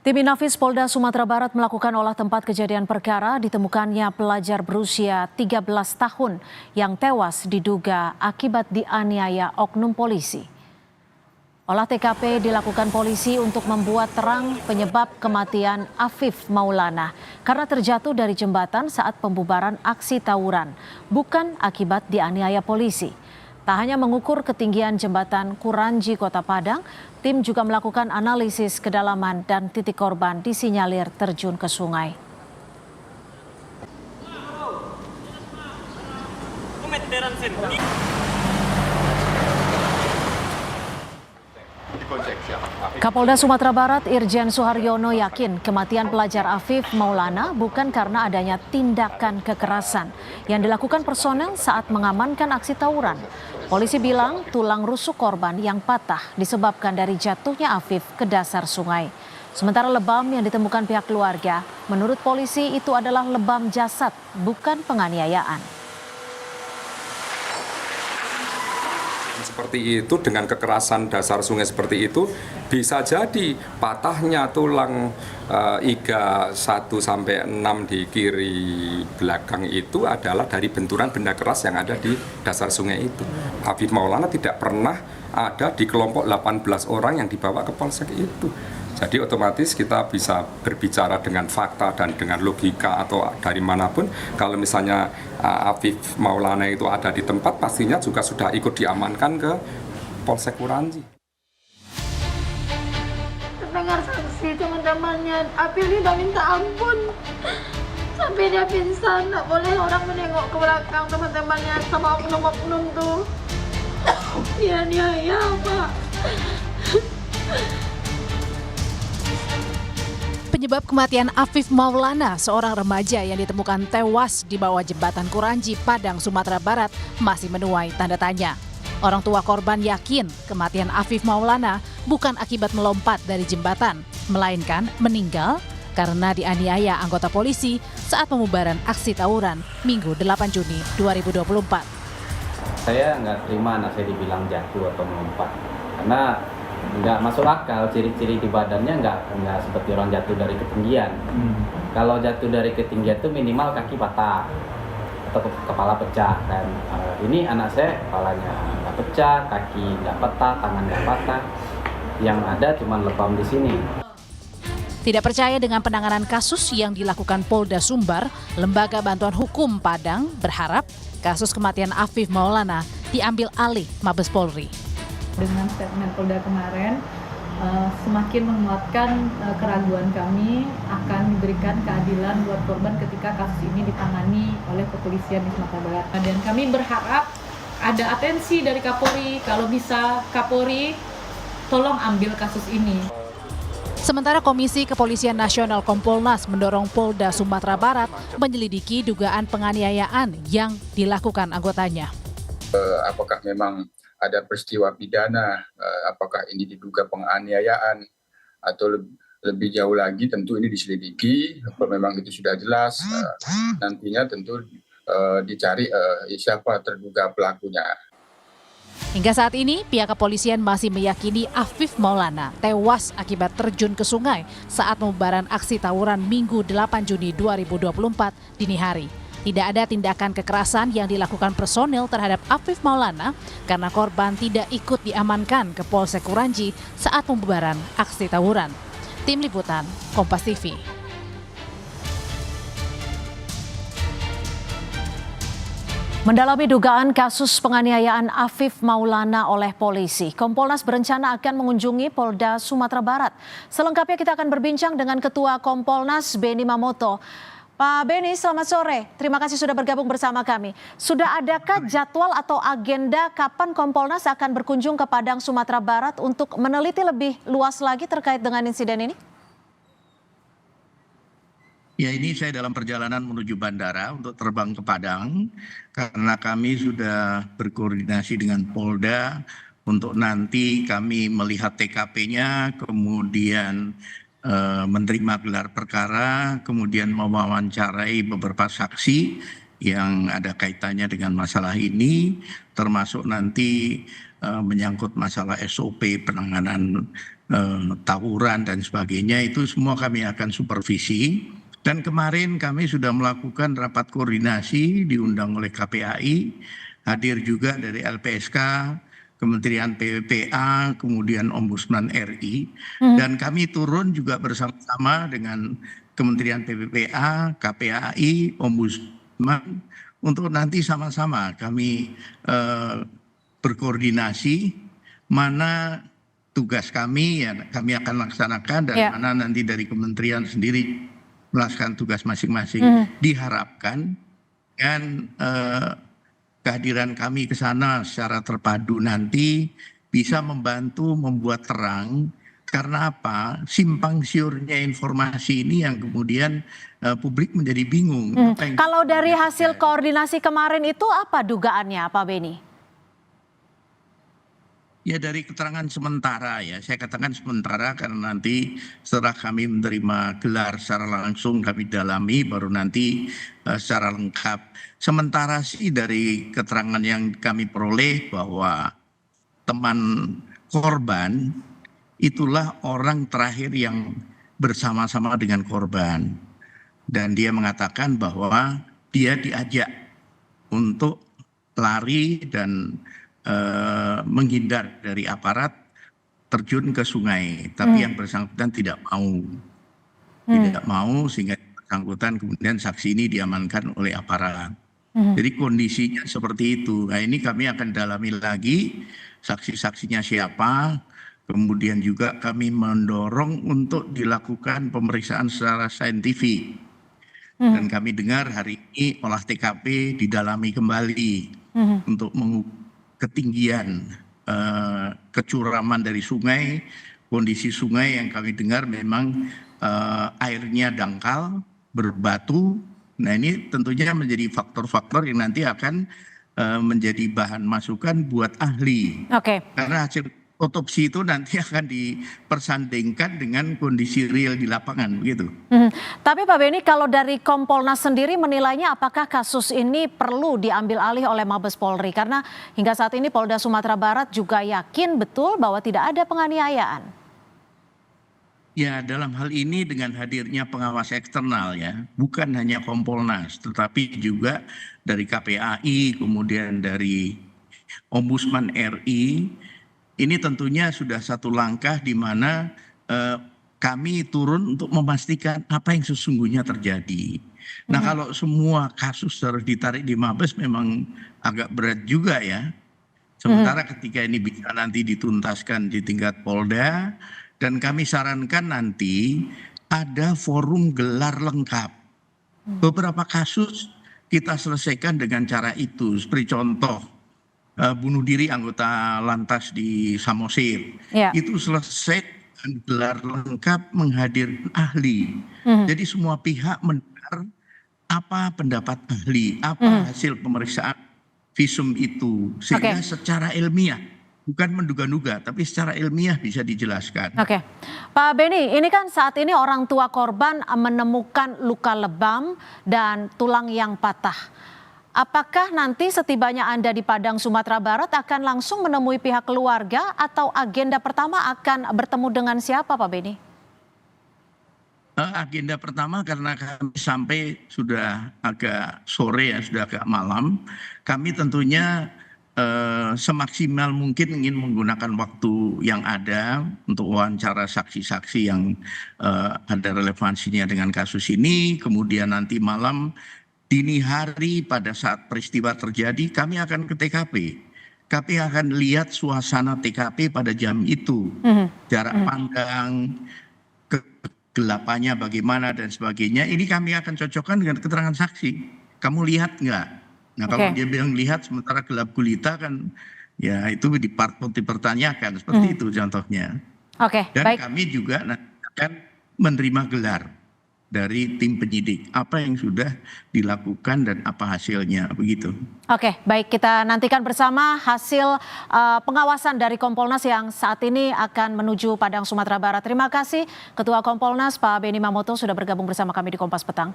Tim Inafis Polda Sumatera Barat melakukan olah tempat kejadian perkara ditemukannya pelajar berusia 13 tahun yang tewas diduga akibat dianiaya oknum polisi. Olah TKP dilakukan polisi untuk membuat terang penyebab kematian Afif Maulana karena terjatuh dari jembatan saat pembubaran aksi tawuran, bukan akibat dianiaya polisi. Tak hanya mengukur ketinggian jembatan Kuranji Kota Padang, tim juga melakukan analisis kedalaman dan titik korban disinyalir terjun ke sungai. Kapolda Sumatera Barat Irjen Suharyono yakin kematian pelajar Afif Maulana bukan karena adanya tindakan kekerasan yang dilakukan personel saat mengamankan aksi tawuran. Polisi bilang tulang rusuk korban yang patah disebabkan dari jatuhnya Afif ke dasar sungai. Sementara lebam yang ditemukan pihak keluarga, menurut polisi itu adalah lebam jasad, bukan penganiayaan. Seperti itu dengan kekerasan dasar sungai seperti itu bisa jadi patahnya tulang iga 1 sampai 6 di kiri belakang itu adalah dari benturan benda keras yang ada di dasar sungai itu. Afif Maulana tidak pernah ada di kelompok 18 orang yang dibawa ke polsek itu. Jadi otomatis kita bisa berbicara dengan fakta dan dengan logika atau dari manapun. Kalau misalnya Afif Maulana itu ada di tempat, pastinya juga sudah ikut diamankan ke Polsek Kuranji. Dengar saksi teman-temannya, Afif udah minta ampun. Sampai dia pingsan, nggak boleh orang menengok ke belakang teman-temannya sama oknum-oknum tuh. Ya, Pak. Penyebab kematian Afif Maulana, seorang remaja yang ditemukan tewas di bawah jembatan Kuranji, Padang, Sumatera Barat, masih menuai tanda tanya. Orang tua korban yakin kematian Afif Maulana bukan akibat melompat dari jembatan, melainkan meninggal karena dianiaya anggota polisi saat pembubaran aksi tawuran Minggu 8 Juni 2024. Saya nggak terima anak saya dibilang jatuh atau melompat, karena nggak masuk akal. Ciri-ciri di badannya nggak seperti orang jatuh dari ketinggian. Kalau jatuh dari ketinggian itu minimal kaki patah atau kepala pecah kan. Ini anak saya kepalanya nggak pecah, kaki nggak patah, tangan nggak patah. Yang ada cuma lebam di sini. Tidak percaya dengan penanganan kasus yang dilakukan Polda Sumbar, Lembaga Bantuan Hukum Padang berharap kasus kematian Afif Maulana diambil alih Mabes Polri. Dengan statement Polda kemarin, semakin menguatkan keraguan kami akan diberikan keadilan buat korban ketika kasus ini ditangani oleh kepolisian di Sumatera Barat. Dan kami berharap ada atensi dari Kapolri, kalau bisa Kapolri tolong ambil kasus ini. Sementara Komisi Kepolisian Nasional Kompolnas mendorong Polda Sumatera Barat menyelidiki dugaan penganiayaan yang dilakukan anggotanya. Apakah memang ada peristiwa pidana, apakah ini diduga penganiayaan atau lebih jauh lagi tentu ini diselidiki. Kalau memang itu sudah jelas, nantinya tentu dicari siapa terduga pelakunya. Hingga saat ini, pihak kepolisian masih meyakini Afif Maulana tewas akibat terjun ke sungai saat pembubaran aksi tawuran Minggu 8 Juni 2024 dini hari. Tidak ada tindakan kekerasan yang dilakukan personel terhadap Afif Maulana karena korban tidak ikut diamankan ke Polsek Kuranji saat pembubaran aksi tawuran. Tim Liputan, Kompas TV. Mendalami dugaan kasus penganiayaan Afif Maulana oleh polisi, Kompolnas berencana akan mengunjungi Polda Sumatera Barat. Selengkapnya kita akan berbincang dengan Ketua Kompolnas Beni Mamoto. Pak Beni, selamat sore. Terima kasih sudah bergabung bersama kami. Sudah adakah jadwal atau agenda kapan Kompolnas akan berkunjung ke Padang, Sumatera Barat untuk meneliti lebih luas lagi terkait dengan insiden ini? Ya, ini saya dalam perjalanan menuju bandara untuk terbang ke Padang karena kami sudah berkoordinasi dengan Polda untuk nanti kami melihat TKP-nya, kemudian menerima gelar perkara, kemudian mewawancarai beberapa saksi yang ada kaitannya dengan masalah ini, termasuk nanti menyangkut masalah SOP penanganan tawuran dan sebagainya, itu semua kami akan supervisi. Dan kemarin kami sudah melakukan rapat koordinasi diundang oleh KPAI, hadir juga dari LPSK, Kementerian PPA, kemudian Ombudsman RI, dan kami turun juga bersama-sama dengan Kementerian PPA, KPAI, Ombudsman, untuk nanti sama-sama kami berkoordinasi mana tugas kami, ya kami akan laksanakan, dan mana nanti dari kementerian sendiri melaksanakan tugas masing-masing. Diharapkan dengan kehadiran kami ke sana secara terpadu nanti bisa membantu membuat terang, karena apa? Simpang siurnya informasi ini yang kemudian publik menjadi bingung. Kalau dari hasil koordinasi kemarin itu apa dugaannya, Pak Beni? Ya dari keterangan sementara, ya saya katakan sementara karena nanti setelah kami menerima gelar secara langsung kami dalami, baru nanti secara lengkap. Sementara sih dari keterangan yang kami peroleh bahwa teman korban itulah orang terakhir yang bersama-sama dengan korban, dan dia mengatakan bahwa dia diajak untuk lari dan menghindar dari aparat, terjun ke sungai, tapi yang bersangkutan tidak mau, sehingga bersangkutan kemudian saksi ini diamankan oleh aparat. Jadi kondisinya seperti itu. Nah ini kami akan dalami lagi saksi-saksinya siapa, kemudian juga kami mendorong untuk dilakukan pemeriksaan secara saintifik. Dan kami dengar hari ini olah TKP didalami kembali untuk mengukur ketinggian kecuraman dari sungai. Kondisi sungai yang kami dengar memang airnya dangkal, berbatu. Nah ini tentunya menjadi faktor-faktor yang nanti akan menjadi bahan masukan buat ahli. Karena hasil otopsi itu nanti akan dipersandingkan dengan kondisi real di lapangan, begitu. Tapi Pak Beni, kalau dari Kompolnas sendiri menilainya apakah kasus ini perlu diambil alih oleh Mabes Polri? Karena hingga saat ini Polda Sumatera Barat juga yakin betul bahwa tidak ada penganiayaan. Ya, dalam hal ini dengan hadirnya pengawas eksternal, ya, bukan hanya Kompolnas, tetapi juga dari KPAI, kemudian dari Ombudsman RI. Ini tentunya sudah satu langkah di mana kami turun untuk memastikan apa yang sesungguhnya terjadi. Nah kalau semua kasus harus ditarik di Mabes memang agak berat juga, ya. Sementara ketika ini bisa nanti dituntaskan di tingkat Polda, dan kami sarankan nanti ada forum gelar lengkap. Beberapa kasus kita selesaikan dengan cara itu, seperti contoh bunuh diri anggota Lantas di Samosir, itu selesai dengan gelar lengkap menghadirkan ahli. Jadi semua pihak mendengar apa pendapat ahli, apa hasil pemeriksaan visum itu, sehingga secara ilmiah, bukan menduga-duga, tapi secara ilmiah bisa dijelaskan. Pak Beni, ini kan saat ini orang tua korban menemukan luka lebam dan tulang yang patah. Apakah nanti setibanya Anda di Padang, Sumatera Barat akan langsung menemui pihak keluarga atau agenda pertama akan bertemu dengan siapa, Pak Beni? Agenda pertama karena kami sampai sudah agak sore, ya, sudah agak malam. Kami tentunya semaksimal mungkin ingin menggunakan waktu yang ada untuk wawancara saksi-saksi yang ada relevansinya dengan kasus ini. Kemudian nanti malam, dini hari pada saat peristiwa terjadi, kami akan ke TKP. Kami akan lihat suasana TKP pada jam itu, jarak pandang, kegelapannya bagaimana dan sebagainya. Ini kami akan cocokkan dengan keterangan saksi. Kamu lihat nggak? Nah kalau dia bilang lihat sementara gelap gulita kan, ya itu dipertanyakan. Seperti itu contohnya. Dan kami juga akan menerima gelar dari tim penyidik, apa yang sudah dilakukan dan apa hasilnya, begitu. Baik, kita nantikan bersama hasil pengawasan dari Kompolnas yang saat ini akan menuju Padang, Sumatera Barat. Terima kasih Ketua Kompolnas Pak Beni Mamoto sudah bergabung bersama kami di Kompas Petang.